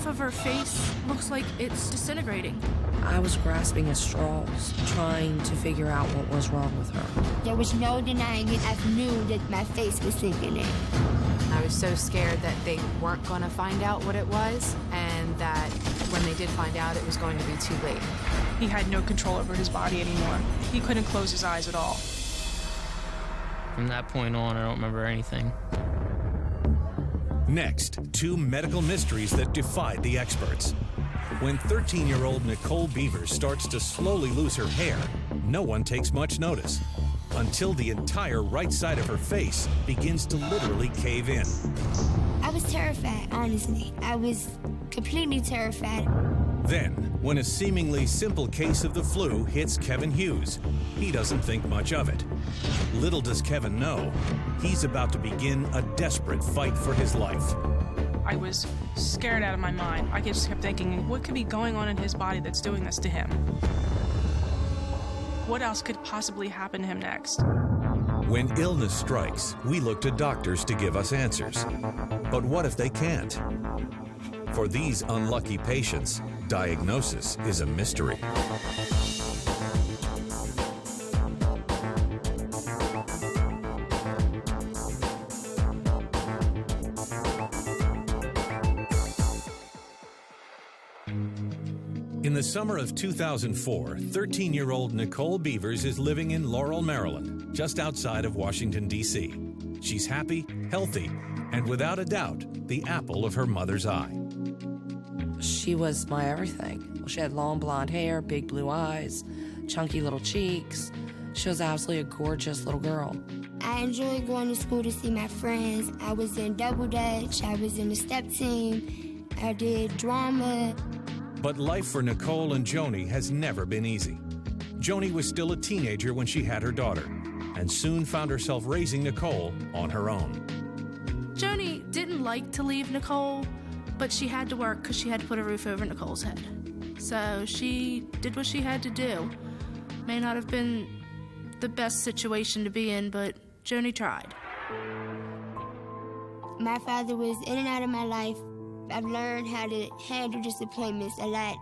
half of her face looks like it's disintegrating. I was grasping at straws, trying to figure out what was wrong with her. There was no denying it. I knew that my face was sinking in. I was so scared that they weren't going to find out what it was, and that when they did find out, it was going to be too late. He had no control over his body anymore. He couldn't close his eyes at all. From that point on, I don't remember anything. Next, two medical mysteries that defied the experts. When 13-year-old Nichole Beavers starts to slowly lose her hair, no one takes much notice, until the entire right side of her face begins to literally cave in. I was terrified, honestly. I was completely terrified. Then, when a seemingly simple case of the flu hits Kevin Hughes, he doesn't think much of it. Little does Kevin know, he's about to begin a desperate fight for his life. I was scared out of my mind. I just kept thinking, what could be going on in his body that's doing this to him? What else could possibly happen to him next? When illness strikes, we look to doctors to give us answers. But what if they can't? For these unlucky patients, diagnosis is a mystery. In the summer of 2004, 13-year-old Nichole Beavers is living in Laurel, Maryland, just outside of Washington, D.C. She's happy, healthy, and without a doubt, the apple of her mother's eye. She was my everything. She had long blonde hair, big blue eyes, chunky little cheeks. She was absolutely a gorgeous little girl. I enjoyed going to school to see my friends. I was in double dutch. I was in the step team. I did drama. But life for Nichole and Joni has never been easy. Joni was still a teenager when she had her daughter, and soon found herself raising Nichole on her own. Joni didn't like to leave Nichole, but she had to work because she had to put a roof over Nicole's head. So she did what she had to do. May not have been the best situation to be in, but Joni tried. My father was in and out of my life. I've learned how to handle disappointments a lot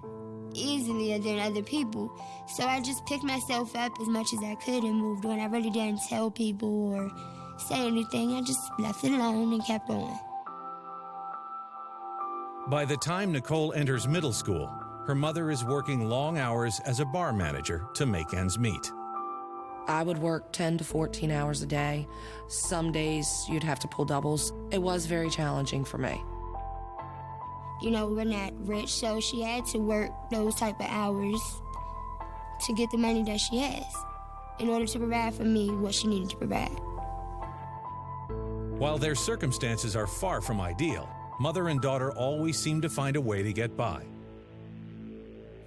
easier than other people. So I just picked myself up as much as I could and moved on. I really didn't tell people or say anything. I just left it alone and kept on. By the time Nichole enters middle school, her mother is working long hours as a bar manager to make ends meet. I would work 10 to 14 hours a day. Some days you'd have to pull doubles. It was very challenging for me. You know, we're not rich, so she had to work those type of hours to get the money that she has in order to provide for me what she needed to provide. While their circumstances are far from ideal, mother and daughter always seem to find a way to get by.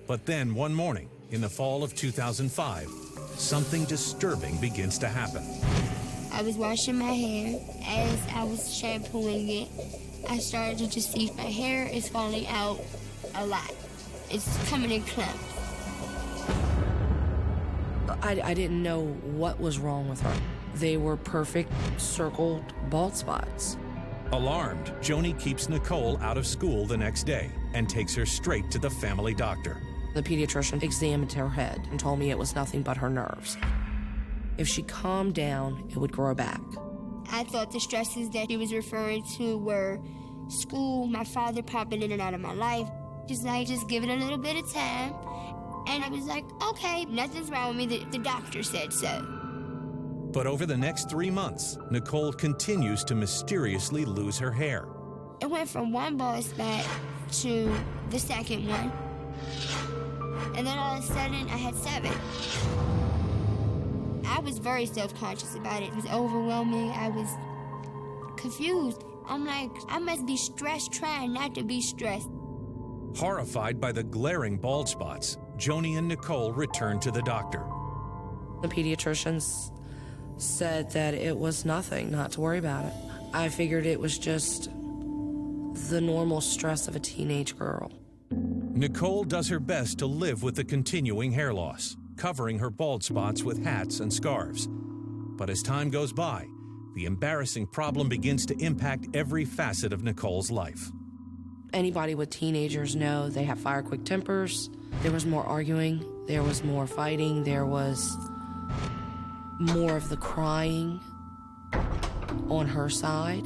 But then one morning, in the fall of 2005, something disturbing begins to happen. I was washing my hair. As I was shampooing it, I started to just see my hair is falling out a lot. It's coming in clumps. I didn't know what was wrong with her. They were perfect circled bald spots. Alarmed, Joni keeps Nichole out of school the next day and takes her straight to the family doctor. The pediatrician examined her head and told me it was nothing but her nerves. If she calmed down, it would grow back. I thought the stresses that he was referring to were school, my father popping in and out of my life. Just give it a little bit of time. And I was like, okay, nothing's wrong with me. The doctor said so. But over the next 3 months, Nichole continues to mysteriously lose her hair. It went from one bald spot to the second one. And then all of a sudden, I had 7. I was very self-conscious about it. It was overwhelming. I was confused. I'm like, I must be stressed trying not to be stressed. Horrified by the glaring bald spots, Joni and Nichole returned to the doctor. The pediatricians said that it was nothing, not to worry about it. I figured it was just the normal stress of a teenage girl. Nichole does her best to live with the continuing hair loss, covering her bald spots with hats and scarves. But as time goes by, the embarrassing problem begins to impact every facet of Nicole's life. Anybody with teenagers know they have fire quick tempers. There was more arguing, there was more fighting, there was more of the crying on her side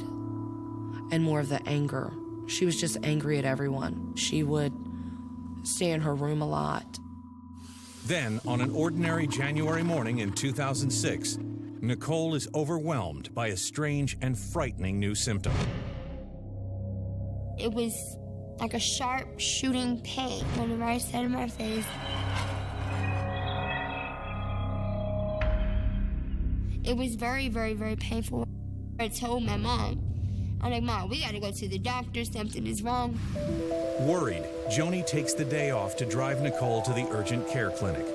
and more of the anger. She was just angry at everyone. She would stay in her room a lot. Then, on an ordinary January morning in 2006, Nichole is overwhelmed by a strange and frightening new symptom. It was like a sharp shooting pain on the right side of my face. It was very, very, very painful. I told my mom, I'm like, Mom, we gotta go to the doctor, something is wrong. Worried, Joni takes the day off to drive Nichole to the urgent care clinic.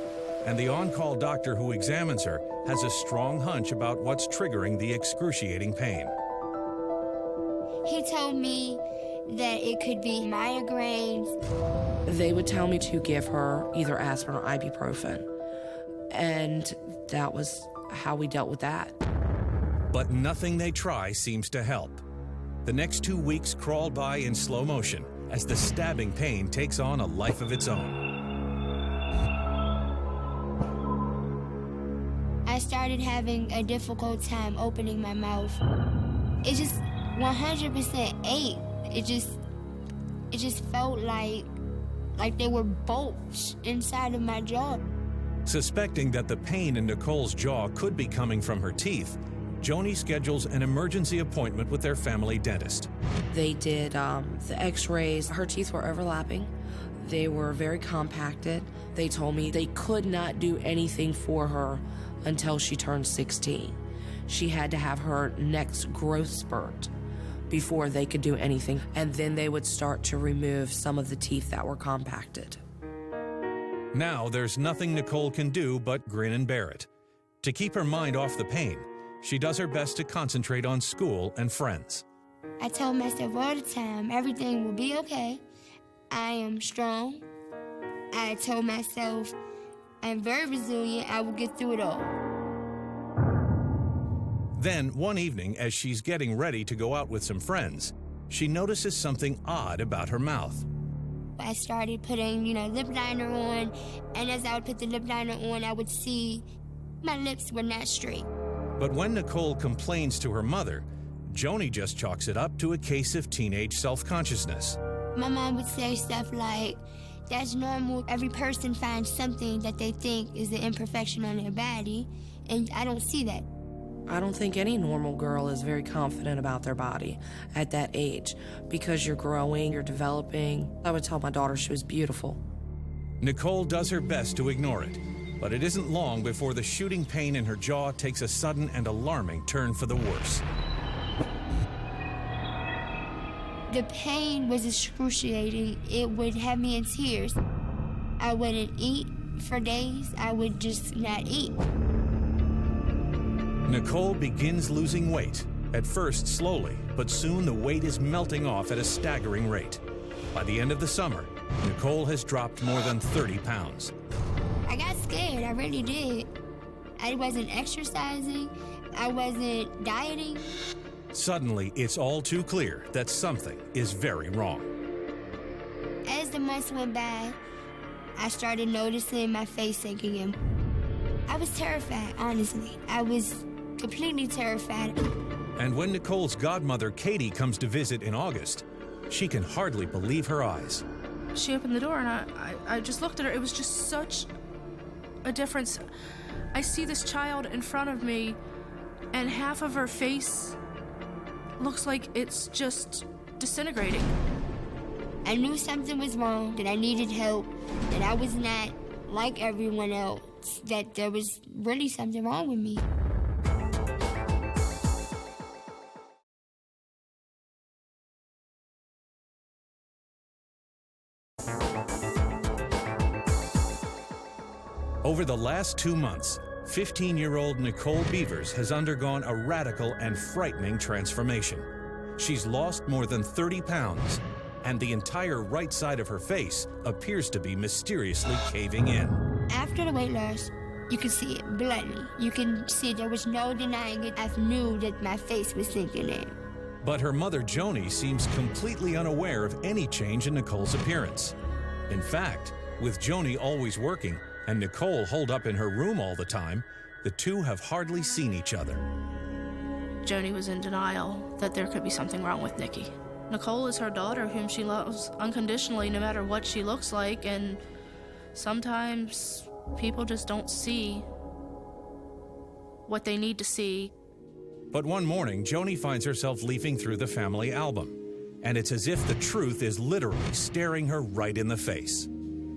And the on-call doctor who examines her has a strong hunch about what's triggering the excruciating pain. He told me that it could be migraines. They would tell me to give her either aspirin or ibuprofen. And that was how we dealt with that. But nothing they try seems to help. The next 2 weeks crawl by in slow motion as the stabbing pain takes on a life of its own. I started having a difficult time opening my mouth. It just 100% ate. It just felt like there were bolts inside of my jaw. Suspecting that the pain in Nichole's jaw could be coming from her teeth, Joni schedules an emergency appointment with their family dentist. They did the x-rays. Her teeth were overlapping. They were very compacted. They told me they could not do anything for her until she turned 16. She had to have her next growth spurt before they could do anything, and then they would start to remove some of the teeth that were compacted. Now there's nothing Nichole can do but grin and bear it. To keep her mind off the pain, she does her best to concentrate on school and friends. I tell myself all the time, everything will be okay. I am strong. I told myself, I'm very resilient, I will get through it all. Then, one evening, as she's getting ready to go out with some friends, she notices something odd about her mouth. I started putting, lip liner on, and as I would put the lip liner on, I would see my lips were not straight. But when Nichole complains to her mother, Joni just chalks it up to a case of teenage self-consciousness. My mom would say stuff like, that's normal. Every person finds something that they think is an imperfection on their body, and I don't see that. I don't think any normal girl is very confident about their body at that age because you're growing, you're developing. I would tell my daughter she was beautiful. Nichole does her best to ignore it, but it isn't long before the shooting pain in her jaw takes a sudden and alarming turn for the worse. The pain was excruciating. It would have me in tears. I wouldn't eat for days. I would just not eat. Nichole begins losing weight, at first slowly, but soon the weight is melting off at a staggering rate. By the end of the summer, Nichole has dropped more than 30 pounds. I got scared, I really did. I wasn't exercising, I wasn't dieting. Suddenly, it's all too clear that something is very wrong. As the months went by, I started noticing my face sinking in. I was terrified, honestly. I was completely terrified. And when Nichole's godmother, Katie, comes to visit in August, she can hardly believe her eyes. She opened the door and I just looked at her. It was just such a difference. I see this child in front of me and half of her face looks like it's just disintegrating. I knew something was wrong, that I needed help, that I was not like everyone else, that there was really something wrong with me. Over the last 2 months, 15-year-old Nichole Beavers has undergone a radical and frightening transformation. She's lost more than 30 pounds, and the entire right side of her face appears to be mysteriously caving in. After the weight loss, you can see it bluntly. You can see there was no denying it. I knew that my face was sinking in. But her mother, Joni, seems completely unaware of any change in Nichole's appearance. In fact, with Joni always working and Nichole holed up in her room all the time, the two have hardly seen each other. Joni was in denial that there could be something wrong with Nikki. Nichole is her daughter, whom she loves unconditionally no matter what she looks like, and sometimes people just don't see what they need to see. But one morning, Joni finds herself leafing through the family album, and it's as if the truth is literally staring her right in the face.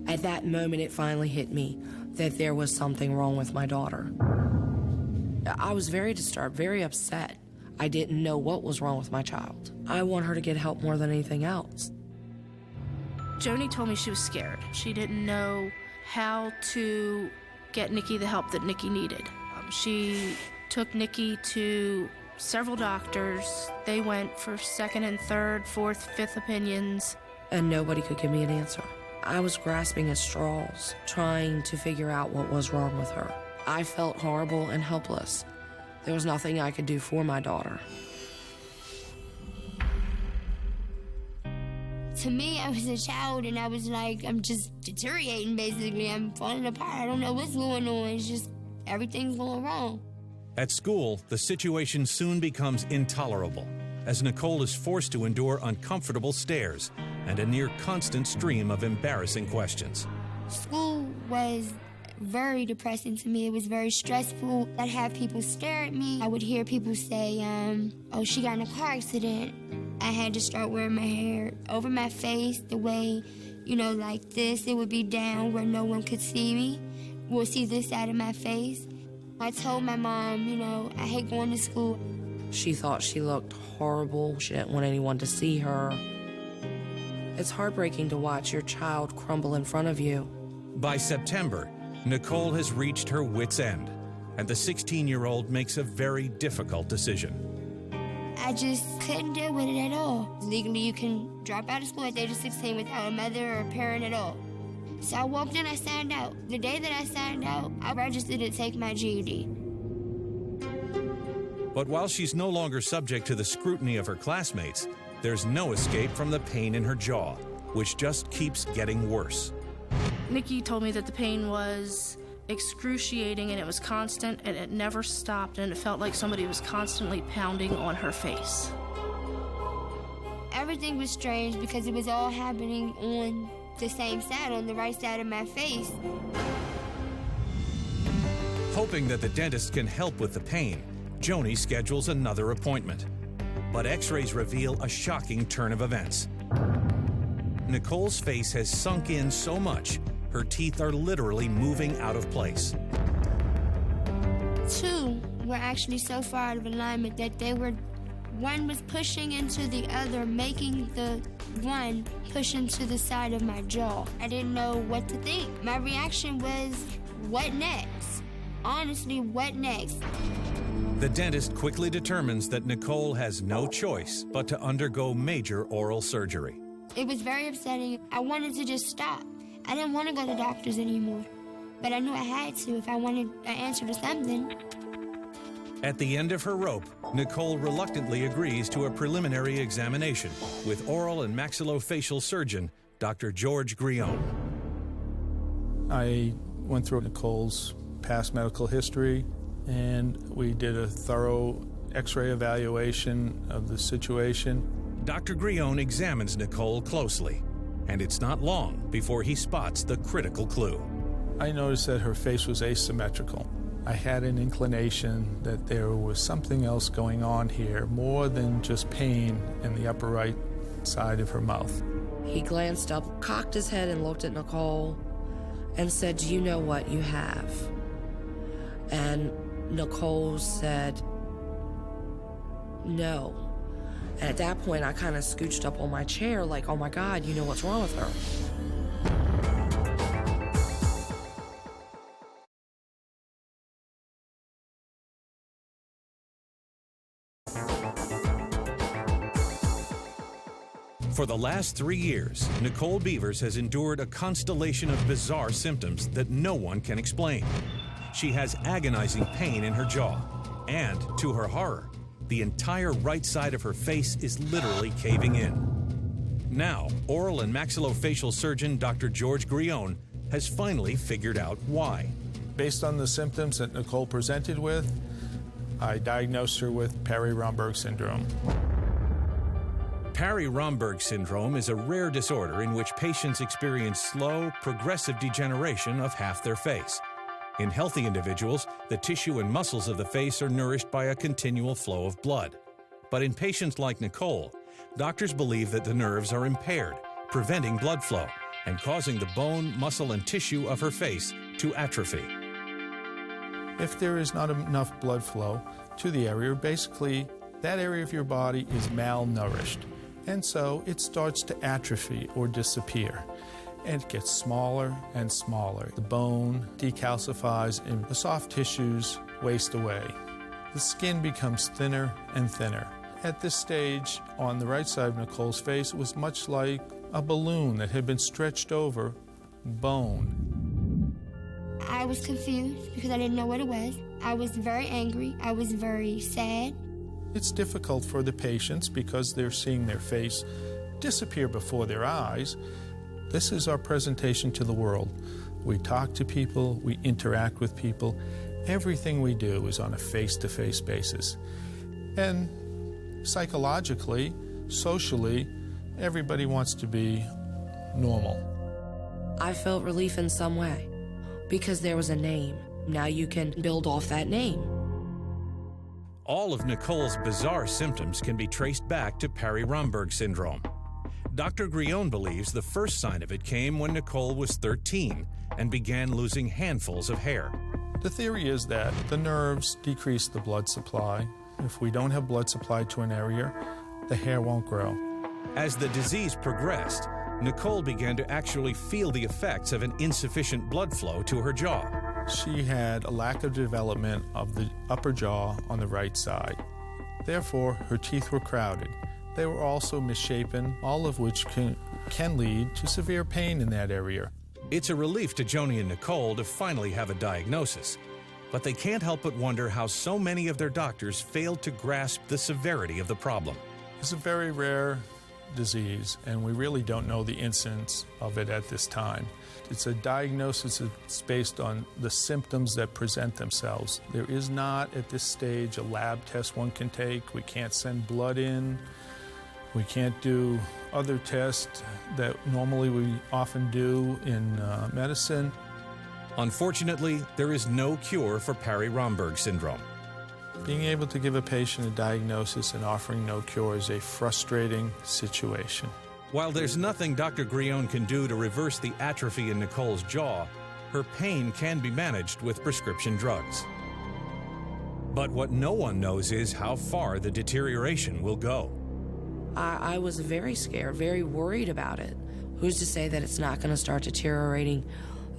At that moment, it finally hit me that there was something wrong with my daughter. I was very disturbed, very upset. I didn't know what was wrong with my child. I want her to get help more than anything else. Joni told me she was scared. She didn't know how to get Nikki the help that Nikki needed. She took Nikki to several doctors. They went for second and third, fourth, fifth opinions. And nobody could give me an answer. I was grasping at straws, trying to figure out what was wrong with her. I felt horrible and helpless. There was nothing I could do for my daughter. To me, I was a child, and I was like, I'm just deteriorating, basically. I'm falling apart. I don't know what's going on. It's just everything's going wrong. At school, the situation soon becomes intolerable, as Nichole is forced to endure uncomfortable stares and a near constant stream of embarrassing questions. School was very depressing to me. It was very stressful. I'd have people stare at me. I would hear people say, oh, she got in a car accident. I had to start wearing my hair over my face the way, like this. It would be down where no one could see me. We'll see this side of my face. I told my mom, I hate going to school. She thought she looked horrible. She didn't want anyone to see her. It's heartbreaking to watch your child crumble in front of you. By September, Nichole has reached her wit's end, and the 16-year-old makes a very difficult decision. I just couldn't deal with it at all. Legally, you can drop out of school at the age of 16 without a mother or a parent at all. So I walked in, I signed out. The day that I signed out, I registered to take my GED. But while she's no longer subject to the scrutiny of her classmates, there's no escape from the pain in her jaw, which just keeps getting worse. Nikki told me that the pain was excruciating and it was constant and it never stopped, and it felt like somebody was constantly pounding on her face. Everything was strange because it was all happening on the same side, on the right side of my face. Hoping that the dentist can help with the pain, Joni schedules another appointment. But x-rays reveal a shocking turn of events. Nichole's face has sunk in so much, her teeth are literally moving out of place. Two were actually so far out of alignment that one was pushing into the other, making the one push into the side of my jaw. I didn't know what to think. My reaction was, what next? Honestly, what next? The dentist quickly determines that Nichole has no choice but to undergo major oral surgery. It was very upsetting. I wanted to just stop. I didn't want to go to doctors anymore, but I knew I had to if I wanted an answer to something. At the end of her rope, Nichole reluctantly agrees to a preliminary examination with oral and maxillofacial surgeon Dr. George Grione. I went through Nichole's past medical history, and we did a thorough x-ray evaluation of the situation. Dr. Grione examines Nichole closely, and it's not long before he spots the critical clue. I noticed that her face was asymmetrical. I had an inclination that there was something else going on here, more than just pain in the upper right side of her mouth. He glanced up, cocked his head, and looked at Nichole and said, "Do you know what you have?" And Nichole said, "No." And at that point, I kind of scooched up on my chair like, oh my God, you know what's wrong with her. For the last 3 years, Nichole Beavers has endured a constellation of bizarre symptoms that no one can explain. She has agonizing pain in her jaw, and, to her horror, The entire right side of her face is literally caving in. Now, oral and maxillofacial surgeon Dr. George Grione has finally figured out why. Based on the symptoms that Nichole presented with, I diagnosed her with Parry-Romberg Syndrome. Parry-Romberg Syndrome is a rare disorder in which patients experience slow, progressive degeneration of half their face. In healthy individuals, the tissue and muscles of the face are nourished by a continual flow of blood. But in patients like Nichole, doctors believe that the nerves are impaired, preventing blood flow and causing the bone, muscle, and tissue of her face to atrophy. If there is not enough blood flow to the area, basically that area of your body is malnourished. And so it starts to atrophy or disappear. And it gets smaller and smaller. The bone decalcifies and the soft tissues waste away. The skin becomes thinner and thinner. At this stage, on the right side of Nichole's face, it was much like a balloon that had been stretched over bone. I was confused because I didn't know what it was. I was very angry. I was very sad. It's difficult for the patients because they're seeing their face disappear before their eyes. This is our presentation to the world. We talk to people, we interact with people. Everything we do is on a face-to-face basis. And psychologically, socially, everybody wants to be normal. I felt relief in some way because there was a name. Now you can build off that name. All of Nichole's bizarre symptoms can be traced back to Parry-Romberg Syndrome. Dr. Grione believes the first sign of it came when Nichole was 13 and began losing handfuls of hair. The theory is that the nerves decrease the blood supply. If we don't have blood supply to an area, the hair won't grow. As the disease progressed, Nichole began to actually feel the effects of an insufficient blood flow to her jaw. She had a lack of development of the upper jaw on the right side. Therefore, her teeth were crowded. They were also misshapen, all of which can lead to severe pain in that area. It's a relief to Joni and Nichole to finally have a diagnosis, but they can't help but wonder how so many of their doctors failed to grasp the severity of the problem. It's a very rare disease, and we really don't know the incidence of it at this time. It's a diagnosis that's based on the symptoms that present themselves. There is not, at this stage, a lab test one can take. We can't send blood in. We can't do other tests that normally we often do in medicine. Unfortunately, there is no cure for Parry-Romberg Syndrome. Being able to give a patient a diagnosis and offering no cure is a frustrating situation. While there's nothing Dr. Grione can do to reverse the atrophy in Nichole's jaw, her pain can be managed with prescription drugs. But what no one knows is how far the deterioration will go. I was very scared, very worried about it. Who's to say that it's not going to start deteriorating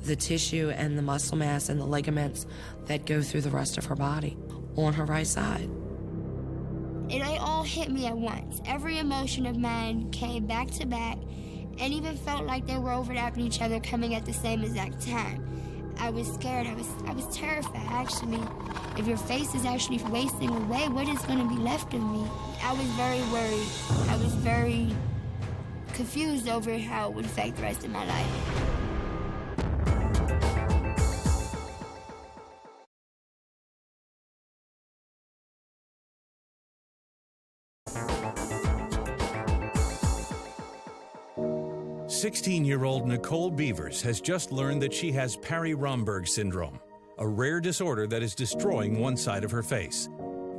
the tissue and the muscle mass and the ligaments that go through the rest of her body on her right side? It all hit me at once. Every emotion of mine came back to back and even felt like they were overlapping each other, coming at the same exact time. I was scared. I was terrified, actually. If your face is actually wasting away, what is going to be left of me? I was very worried. I was very confused over how it would affect the rest of my life. 16-year-old Nichole Beavers has just learned that she has Parry-Romberg Syndrome, a rare disorder that is destroying one side of her face.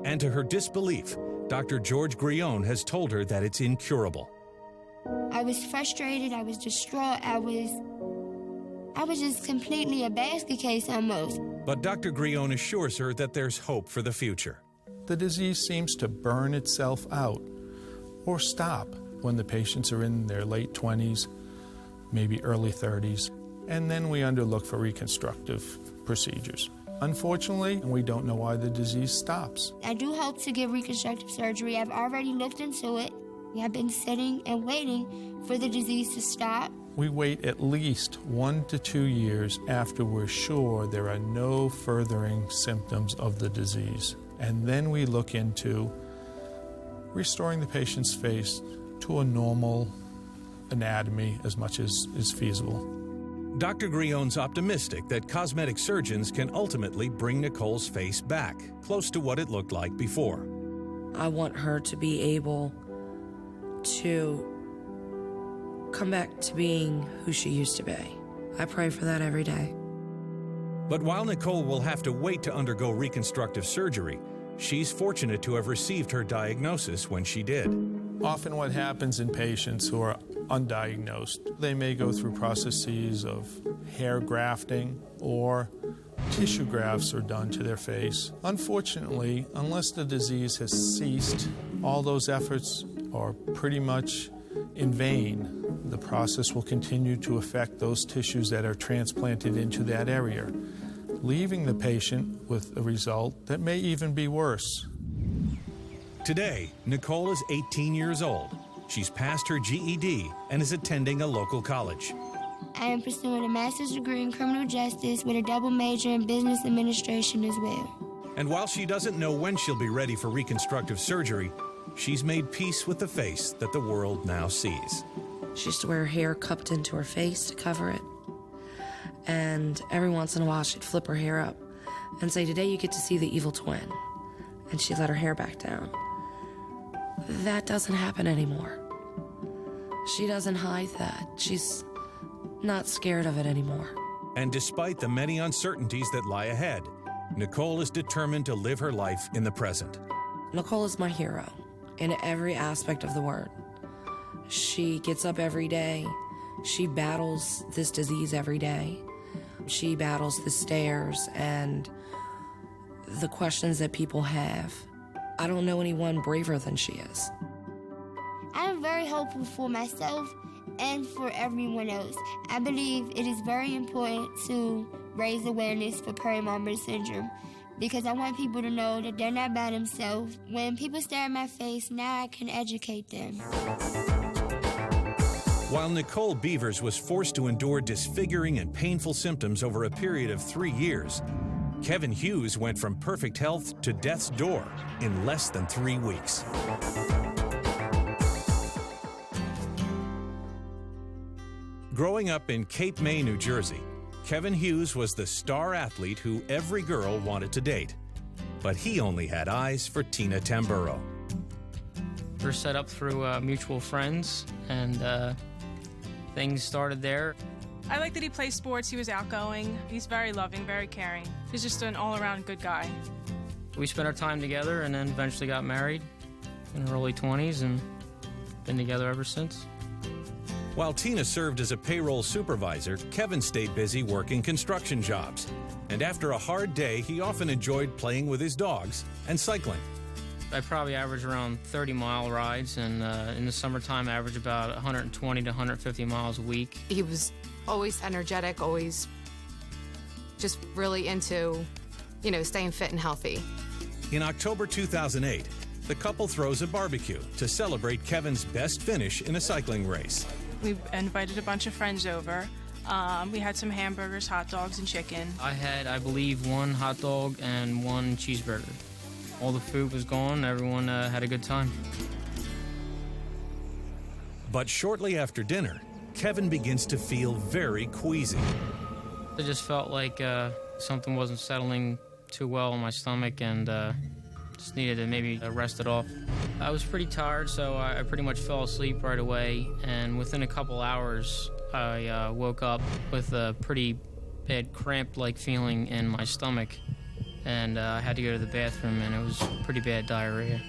And to her disbelief, Dr. George Grione has told her that it's incurable. I was frustrated, I was distraught, I was just completely a basket case almost. But Dr. Grione assures her that there's hope for the future. The disease seems to burn itself out or stop when the patients are in their late 20s, maybe early 30s, and then we underlook for reconstructive procedures. Unfortunately, we don't know why the disease stops. I do hope to get reconstructive surgery. I've already looked into it. I've been sitting and waiting for the disease to stop. We wait at least 1 to 2 years after we're sure there are no furthering symptoms of the disease. And then we look into restoring the patient's face to a normal anatomy as much as is feasible. Dr. Grion's optimistic that cosmetic surgeons can ultimately bring Nichole's face back, close to what it looked like before. I want her to be able to come back to being who she used to be. I pray for that every day. But while Nichole will have to wait to undergo reconstructive surgery, she's fortunate to have received her diagnosis when she did. Often what happens in patients who are undiagnosed, they may go through processes of hair grafting or tissue grafts are done to their face. Unfortunately, unless the disease has ceased, all those efforts are pretty much in vain. The process will continue to affect those tissues that are transplanted into that area, leaving the patient with a result that may even be worse. Today, Nichole is 18 years old. She's passed her GED and is attending a local college. I am pursuing a master's degree in criminal justice with a double major in business administration as well. And while she doesn't know when she'll be ready for reconstructive surgery, she's made peace with the face that the world now sees. She used to wear her hair cupped into her face to cover it. And every once in a while, she'd flip her hair up and say, "Today you get to see the evil twin." And she'd let her hair back down. That doesn't happen anymore. She doesn't hide that. She's not scared of it anymore. And despite the many uncertainties that lie ahead, Nichole is determined to live her life in the present. Nichole is my hero in every aspect of the word. She gets up every day. She battles this disease every day. She battles the stares and the questions that people have. I don't know anyone braver than she is. I'm very hopeful for myself and for everyone else. I believe it is very important to raise awareness for Parry-Romberg Syndrome because I want people to know that they're not by themselves. When people stare at my face, now I can educate them. While Nichole Beavers was forced to endure disfiguring and painful symptoms over a period of 3 years, Kevin Hughes went from perfect health to death's door in less than 3 weeks. Growing up in Cape May, New Jersey, Kevin Hughes was the star athlete who every girl wanted to date. But he only had eyes for Tina Tamburro. We're set up through mutual friends, and things started there. I like that he plays sports. He was outgoing. He's very loving, very caring. He's just an all-around good guy. We spent our time together and then eventually got married in our early 20s and been together ever since. While Tina served as a payroll supervisor, Kevin stayed busy working construction jobs. And after a hard day, he often enjoyed playing with his dogs and cycling. I probably average around 30-mile rides, and in the summertime, I average about 120 to 150 miles a week. He was always energetic, always just really into, staying fit and healthy. In October 2008, the couple throws a barbecue to celebrate Kevin's best finish in a cycling race. We invited a bunch of friends over. We had some hamburgers, hot dogs, and chicken. I had, I believe, 1 hot dog and 1 cheeseburger. All the food was gone. Everyone had a good time. But shortly after dinner, Kevin begins to feel very queasy. I just felt like something wasn't settling too well in my stomach, and just needed to maybe rest it off. I was pretty tired, so I pretty much fell asleep right away, and within a couple hours, I woke up with a pretty bad cramp-like feeling in my stomach, and I had to go to the bathroom, and it was pretty bad diarrhea.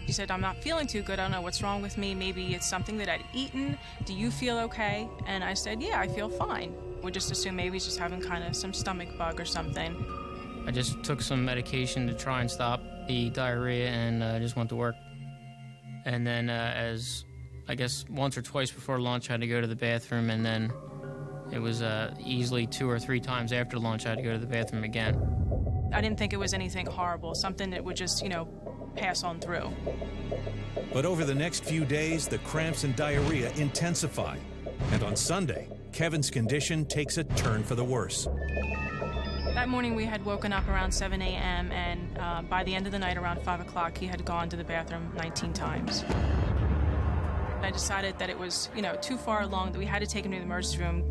He said, "I'm not feeling too good. I don't know what's wrong with me. Maybe it's something that I'd eaten. Do you feel okay?" And I said, "Yeah, I feel fine." We just assumed maybe he's just having kind of some stomach bug or something. I just took some medication to try and stop the diarrhea, and just went to work. And then as, I guess, once or twice before lunch, I had to go to the bathroom, and then it was easily 2 or 3 times after lunch I had to go to the bathroom again. I didn't think it was anything horrible, something that would just, pass on through. But over the next few days, the cramps and diarrhea intensify. And on Sunday, Kevin's condition takes a turn for the worse. That morning we had woken up around 7 a.m. and by the end of the night around 5 o'clock he had gone to the bathroom 19 times. I decided that it was, too far along, that we had to take him to the emergency room.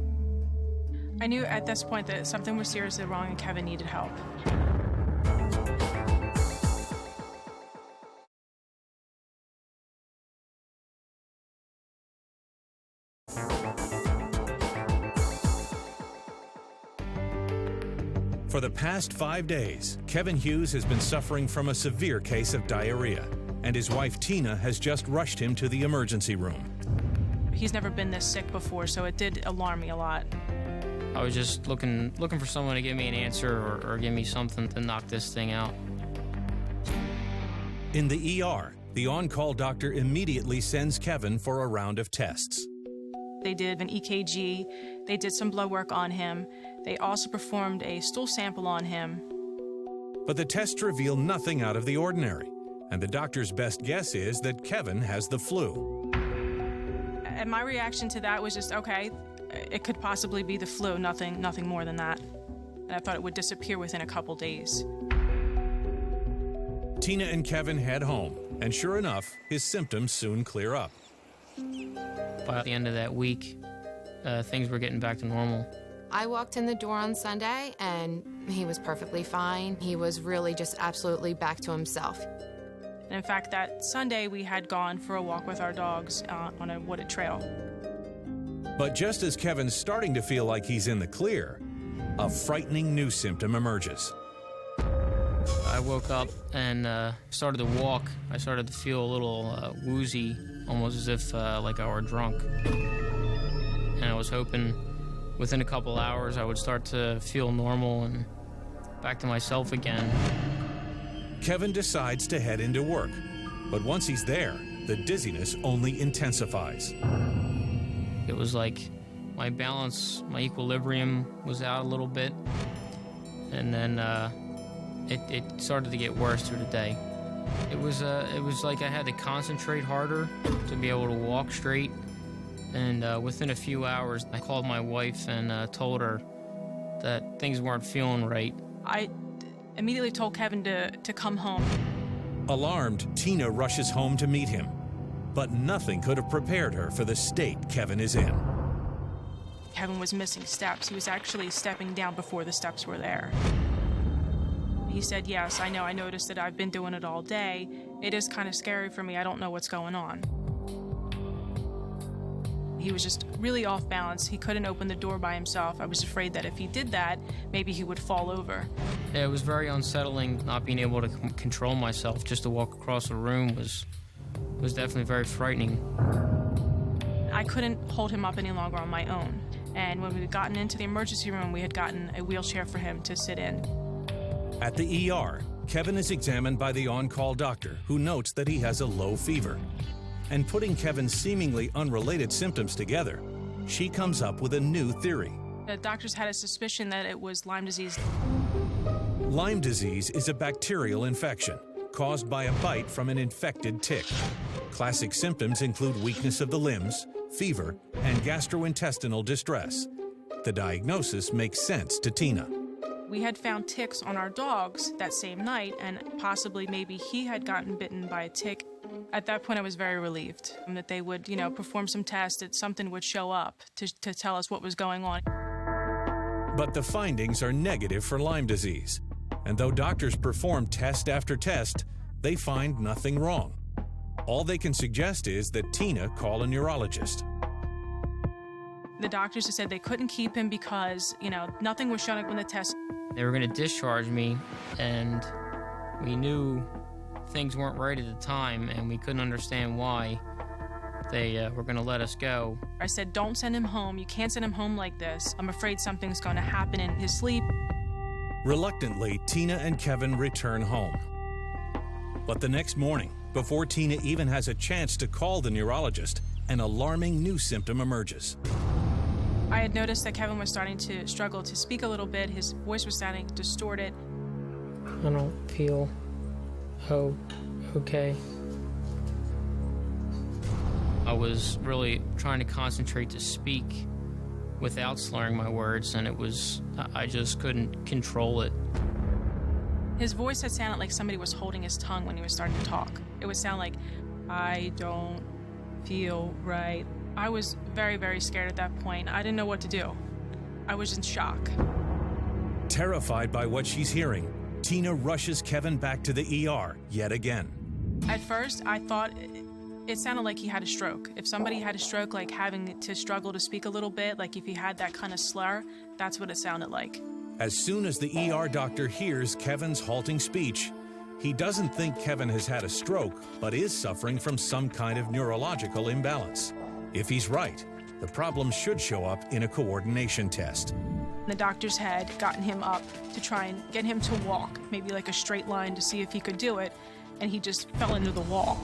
I knew at this point that something was seriously wrong and Kevin needed help. For the past 5 days, Kevin Hughes has been suffering from a severe case of diarrhea, and his wife Tina has just rushed him to the emergency room. He's never been this sick before, so it did alarm me a lot. I was just looking for someone to give me an answer or give me something to knock this thing out. In the ER, the on-call doctor immediately sends Kevin for a round of tests. They did an EKG, they did some blood work on him, they also performed a stool sample on him. But the tests reveal nothing out of the ordinary, and the doctor's best guess is that Kevin has the flu. And my reaction to that was just, okay, it could possibly be the flu, nothing more than that. And I thought it would disappear within a couple days. Tina and Kevin head home, and sure enough, his symptoms soon clear up. By the end of that week, things were getting back to normal. I walked in the door on Sunday, and he was perfectly fine. He was really just absolutely back to himself. And in fact, that Sunday we had gone for a walk with our dogs on a wooded trail. But just as Kevin's starting to feel like he's in the clear, a frightening new symptom emerges. I woke up and started to walk. I started to feel a little woozy, almost as if like I were drunk. And I was hoping within a couple hours I would start to feel normal and back to myself again. Kevin decides to head into work, but once he's there, the dizziness only intensifies. It was like my balance, my equilibrium was out a little bit, and then it started to get worse through the day. It was like I had to concentrate harder to be able to walk straight, and within a few hours, I called my wife and told her that things weren't feeling right. I immediately told Kevin to come home. Alarmed, Tina rushes home to meet him, but nothing could have prepared her for the state Kevin is in. Kevin was missing steps. He was actually stepping down before the steps were there. He said, yes, I know, I noticed that I've been doing it all day. It is kind of scary for me. I don't know what's going on. He was just really off balance. He couldn't open the door by himself. I was afraid that if he did that, maybe he would fall over. Yeah, it was very unsettling not being able to control myself. Just to walk across the room was definitely very frightening. I couldn't hold him up any longer on my own. And when we had gotten into the emergency room, we had gotten a wheelchair for him to sit in. At the ER, Kevin is examined by the on-call doctor, who notes that he has a low fever. And putting Kevin's seemingly unrelated symptoms together, she comes up with a new theory. The doctors had a suspicion that it was Lyme disease. Lyme disease is a bacterial infection caused by a bite from an infected tick. Classic symptoms include weakness of the limbs, fever, and gastrointestinal distress. The diagnosis makes sense to Tina. We had found ticks on our dogs that same night, and possibly maybe he had gotten bitten by a tick. At that point, I was very relieved that they would, perform some tests, that something would show up to tell us what was going on. But the findings are negative for Lyme disease. And though doctors perform test after test, they find nothing wrong. All they can suggest is that Tina call a neurologist. The doctors have said they couldn't keep him because, nothing was showing up in the test. They were going to discharge me, and we knew things weren't right at the time, and we couldn't understand why they were going to let us go. I said, don't send him home. You can't send him home like this. I'm afraid something's going to happen in his sleep. Reluctantly, Tina and Kevin return home. But the next morning, before Tina even has a chance to call the neurologist, an alarming new symptom emerges. I had noticed that Kevin was starting to struggle to speak a little bit. His voice was sounding distorted. I don't feel okay. I was really trying to concentrate to speak, without slurring my words, and I just couldn't control it. His voice had sounded like somebody was holding his tongue when he was starting to talk. It would sound like, I don't feel right. I was very, very scared at that point. I didn't know what to do. I was in shock. Terrified by what she's hearing, Tina rushes Kevin back to the ER yet again. At first, I thought it sounded like he had a stroke. If somebody had a stroke, like having to struggle to speak a little bit, like if he had that kind of slur, that's what it sounded like. As soon as the ER doctor hears Kevin's halting speech, he doesn't think Kevin has had a stroke, but is suffering from some kind of neurological imbalance. If he's right, the problem should show up in a coordination test. The doctors had gotten him up to try and get him to walk, maybe like a straight line to see if he could do it, and he just fell into the wall.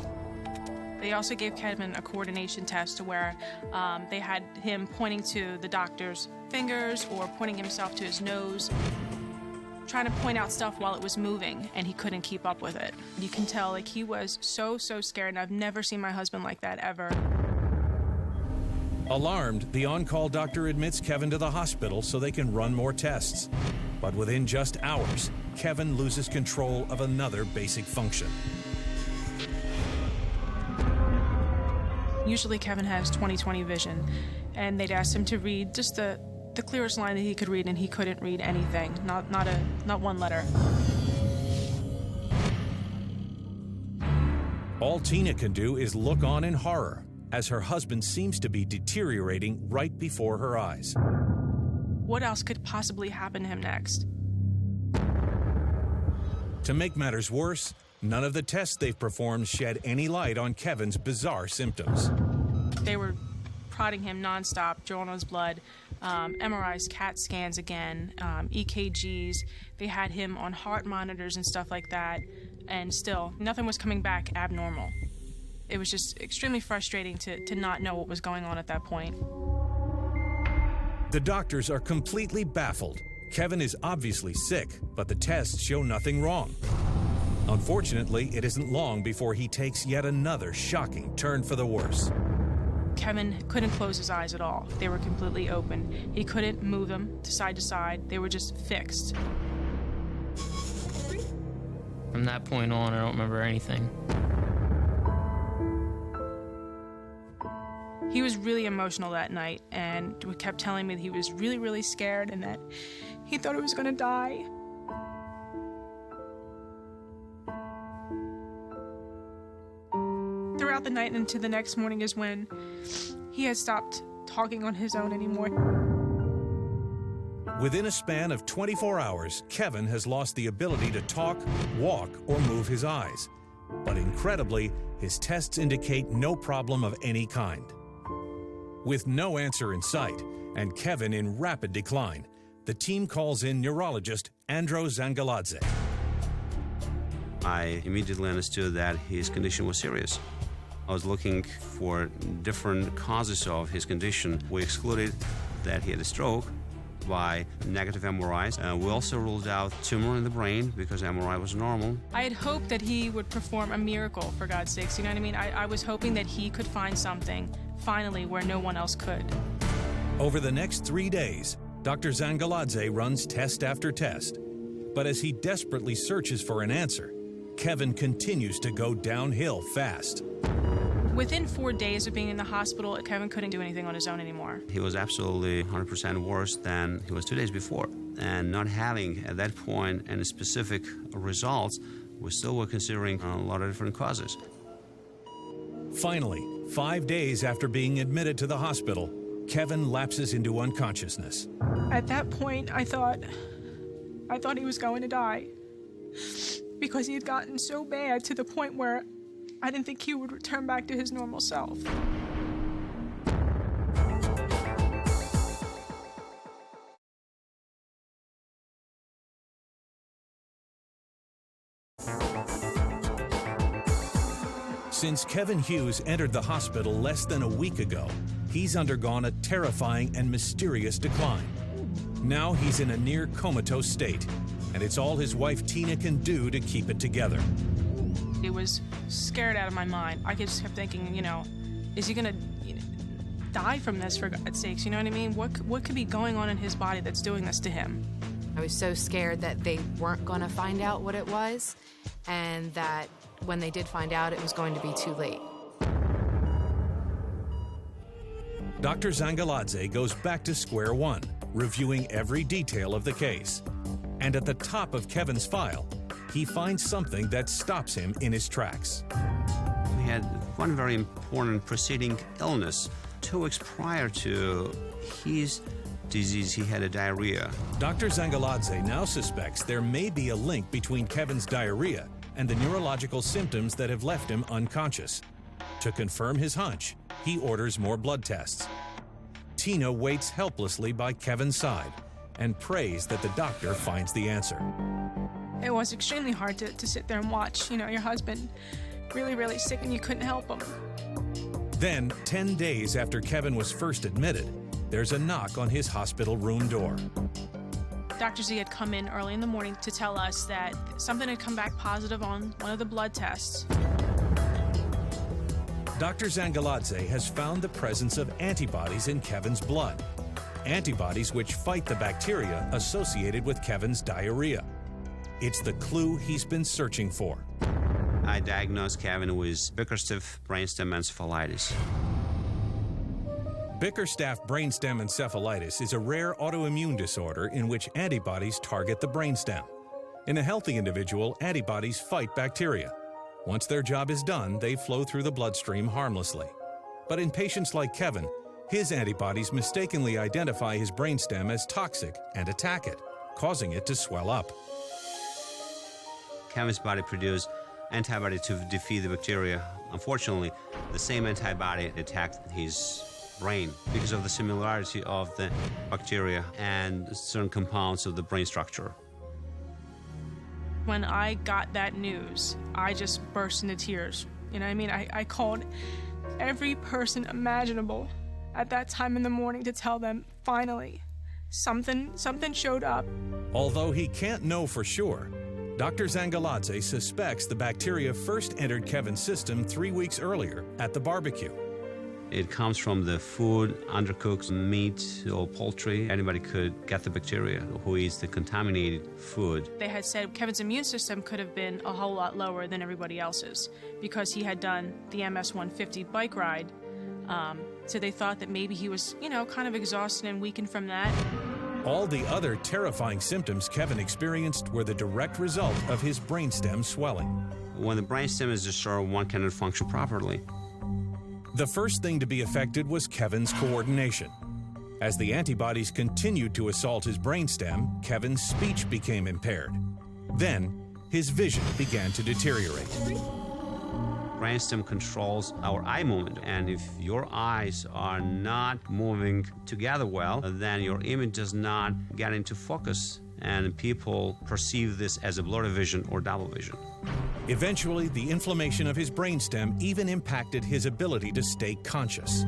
They also gave Kevin a coordination test to where they had him pointing to the doctor's fingers or pointing himself to his nose, trying to point out stuff while it was moving, and he couldn't keep up with it. You can tell, like, he was so scared, and I've never seen my husband like that ever. Alarmed, the on-call doctor admits Kevin to the hospital so they can run more tests. But within just hours, Kevin loses control of another basic function. Usually Kevin has 20/20 vision, and they'd asked him to read just the clearest line that he could read, and he couldn't read anything, not one letter. All Tina can do is look on in horror as her husband seems to be deteriorating right before her eyes. What else could possibly happen to him next? To make matters worse, none of the tests they've performed shed any light on Kevin's bizarre symptoms. They were prodding him nonstop, drawing on his blood, MRIs, CAT scans again, EKGs. They had him on heart monitors and stuff like that, and still, nothing was coming back abnormal. It was just extremely frustrating to not know what was going on at that point. The doctors are completely baffled. Kevin is obviously sick, but the tests show nothing wrong. Unfortunately, it isn't long before he takes yet another shocking turn for the worse. Kevin couldn't close his eyes at all. They were completely open. He couldn't move them to side. They were just fixed. From that point on, I don't remember anything. He was really emotional that night and kept telling me that he was really, really scared and that he thought he was going to die. Throughout the night and into the next morning is when he had stopped talking on his own anymore. Within a span of 24 hours, Kevin has lost the ability to talk, walk, or move his eyes. But incredibly, his tests indicate no problem of any kind. With no answer in sight and Kevin in rapid decline, the team calls in neurologist Andro Zangaladze. I immediately understood that his condition was serious. I was looking for different causes of his condition. We excluded that he had a stroke by negative MRIs. We also ruled out tumor in the brain because MRI was normal. I had hoped that he would perform a miracle, for God's sakes, you know what I mean? I was hoping that he could find something, finally, where no one else could. Over the next 3 days, Dr. Zangaladze runs test after test. But as he desperately searches for an answer, Kevin continues to go downhill fast. Within 4 days of being in the hospital, Kevin couldn't do anything on his own anymore. He was absolutely 100% worse than he was 2 days before. And not having, at that point, any specific results, we still were considering a lot of different causes. Finally, 5 days after being admitted to the hospital, Kevin lapses into unconsciousness. At that point, I thought he was going to die because he had gotten so bad to the point where I didn't think he would return back to his normal self. Since Kevin Hughes entered the hospital less than a week ago, he's undergone a terrifying and mysterious decline. Now he's in a near comatose state, and it's all his wife Tina can do to keep it together. It was scared out of my mind. I just kept thinking, is he gonna die from this, for God's sakes. You know what I mean? What could be going on in his body that's doing this to him? I was so scared that they weren't going to find out what it was, and that when they did find out, it was going to be too late. Dr. Zangaladze goes back to square one, reviewing every detail of the case. And at the top of Kevin's file, he finds something that stops him in his tracks. We had one very important preceding illness. 2 weeks prior to his disease, he had a diarrhea. Dr. Zangaladze now suspects there may be a link between Kevin's diarrhea and the neurological symptoms that have left him unconscious. To confirm his hunch, he orders more blood tests. Tina waits helplessly by Kevin's side and prays that the doctor finds the answer. It was extremely hard to sit there and watch, you know, your husband really, really sick and you couldn't help him. Then, 10 days after Kevin was first admitted, there's a knock on his hospital room door. Dr. Z had come in early in the morning to tell us that something had come back positive on one of the blood tests. Dr. Zangaladze has found the presence of antibodies in Kevin's blood. Antibodies which fight the bacteria associated with Kevin's diarrhea. It's the clue he's been searching for. I diagnosed Kevin with Bickerstaff brainstem encephalitis. Bickerstaff brainstem encephalitis is a rare autoimmune disorder in which antibodies target the brainstem. In a healthy individual, antibodies fight bacteria. Once their job is done, they flow through the bloodstream harmlessly. But in patients like Kevin, his antibodies mistakenly identify his brainstem as toxic and attack it, causing it to swell up. Kevin's body produced antibody to defeat the bacteria. Unfortunately, the same antibody attacked his brain because of the similarity of the bacteria and certain compounds of the brain structure. When I got that news, I just burst into tears. You know what I mean? I called every person imaginable at that time in the morning to tell them, finally, something showed up. Although he can't know for sure, Dr. Zangaladze suspects the bacteria first entered Kevin's system 3 weeks earlier at the barbecue. It comes from the food, undercooked meat or poultry. Anybody could get the bacteria who eats the contaminated food. They had said Kevin's immune system could have been a whole lot lower than everybody else's because he had done the MS-150 bike ride. So they thought that maybe he was, you know, kind of exhausted and weakened from that. All the other terrifying symptoms Kevin experienced were the direct result of his brainstem swelling. When the brainstem is disturbed, one cannot function properly. The first thing to be affected was Kevin's coordination. As the antibodies continued to assault his brainstem, Kevin's speech became impaired. Then, his vision began to deteriorate. Brainstem controls our eye movement, and if your eyes are not moving together well, then your image does not get into focus, and people perceive this as a blurry vision or double vision. Eventually, the inflammation of his brainstem even impacted his ability to stay conscious.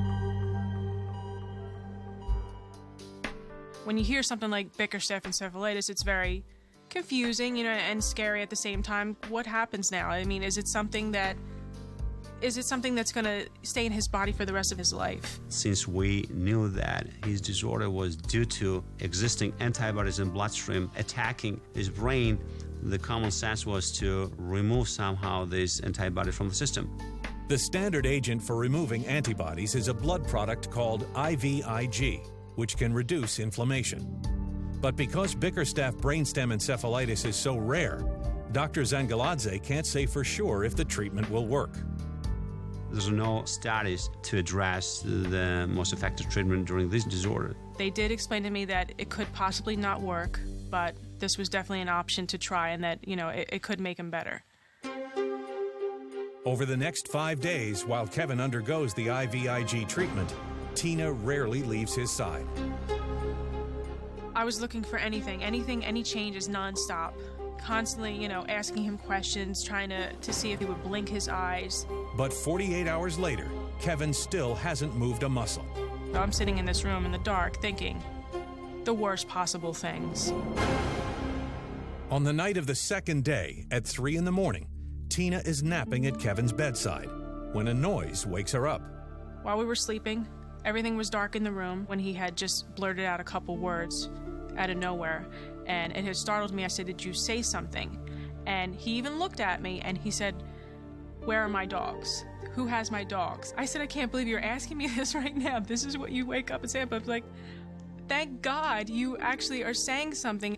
When you hear something like Bickerstaff encephalitis, it's very confusing, you know, and scary at the same time. What happens now? I mean, is it something that's going to stay in his body for the rest of his life? Since we knew that his disorder was due to existing antibodies in bloodstream attacking his brain, the common sense was to remove somehow this antibody from the system. The standard agent for removing antibodies is a blood product called IVIG, which can reduce inflammation. But because Bickerstaff brainstem encephalitis is so rare, Dr. Zangaladze can't say for sure if the treatment will work. There's no studies to address the most effective treatment during this disorder. They did explain to me that it could possibly not work, but this was definitely an option to try and that, you know, it could make him better. Over the next 5 days, while Kevin undergoes the IVIG treatment, Tina rarely leaves his side. I was looking for anything, any changes nonstop. Constantly, you know, asking him questions, trying to see if he would blink his eyes. But 48 hours later, Kevin still hasn't moved a muscle. I'm sitting in this room in the dark thinking the worst possible things. On the night of the second day, at 3 in the morning, Tina is napping at Kevin's bedside when a noise wakes her up. While we were sleeping, Everything was dark in the room when he had just blurted out a couple words out of nowhere, and it had startled me. I said, "Did you say something?" And he even looked at me and he said, "Where are my dogs? Who has my dogs?" I said, "I can't believe you're asking me this right now. This is what you wake up and say." But like, thank God you actually are saying something.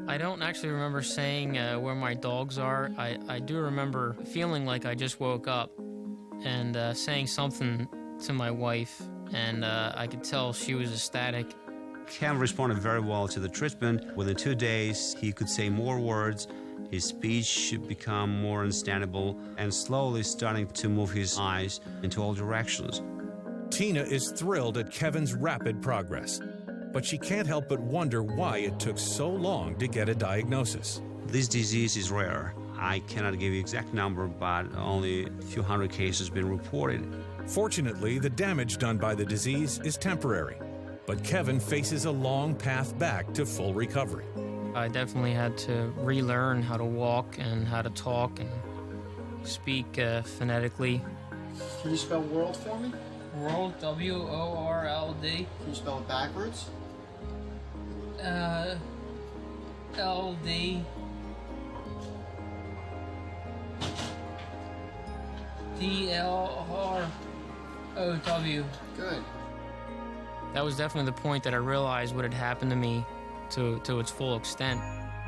I don't actually remember saying where my dogs are. I do remember feeling like I just woke up and saying something to my wife, and I could tell she was ecstatic. Kevin responded very well to the treatment. Within 2 days, he could say more words. His speech should become more understandable and slowly starting to move his eyes into all directions. Tina is thrilled at Kevin's rapid progress, but she can't help but wonder why it took so long to get a diagnosis. This disease is rare. I cannot give you exact number, but only a few hundred cases have been reported. Fortunately, the damage done by the disease is temporary, but Kevin faces a long path back to full recovery. I definitely had to relearn how to walk and how to talk and speak phonetically. Can you spell world for me? World, W-O-R-L-D. Can you spell it backwards? L-D. D-L-R-O-W. Good. That was definitely the point that I realized what had happened to me to its full extent.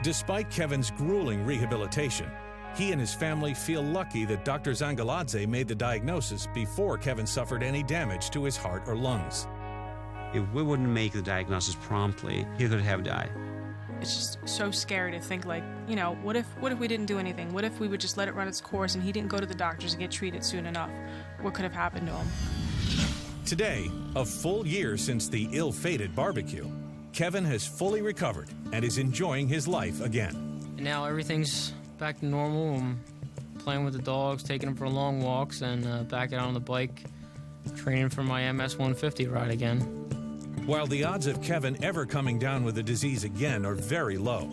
Despite Kevin's grueling rehabilitation, he and his family feel lucky that Dr. Zangaladze made the diagnosis before Kevin suffered any damage to his heart or lungs. If we wouldn't make the diagnosis promptly, he could have died. It's just so scary to think, like, you know, what if we didn't do anything? What if we would just let it run its course and he didn't go to the doctors and get treated soon enough? What could have happened to him? Today, a full year since the ill-fated barbecue, Kevin has fully recovered and is enjoying his life again. And now everything's back to normal. I'm playing with the dogs, taking them for long walks, and back out on the bike, training for my MS 150 ride again. While the odds of Kevin ever coming down with the disease again are very low,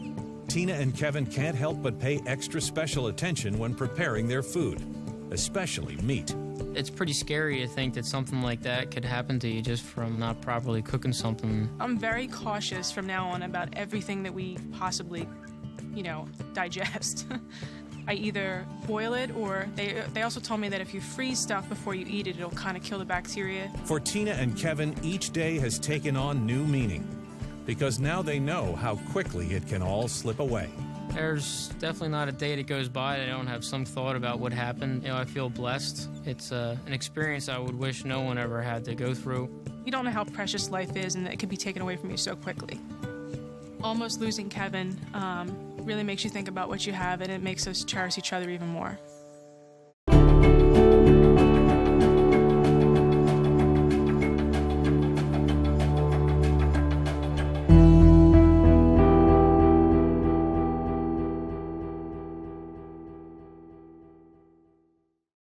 Tina and Kevin can't help but pay extra special attention when preparing their food, especially meat. It's pretty scary to think that something like that could happen to you just from not properly cooking something. I'm very cautious from now on about everything that we possibly, digest. I either boil it, or they also told me that if you freeze stuff before you eat it, it'll kind of kill the bacteria. For Tina and Kevin, each day has taken on new meaning, because now they know how quickly it can all slip away. There's definitely not a day that goes by that I don't have some thought about what happened. I feel blessed. It's an experience I would wish no one ever had to go through. You don't know how precious life is, and that it can be taken away from you so quickly. Almost losing Kevin really makes you think about what you have, and it makes us cherish each other even more.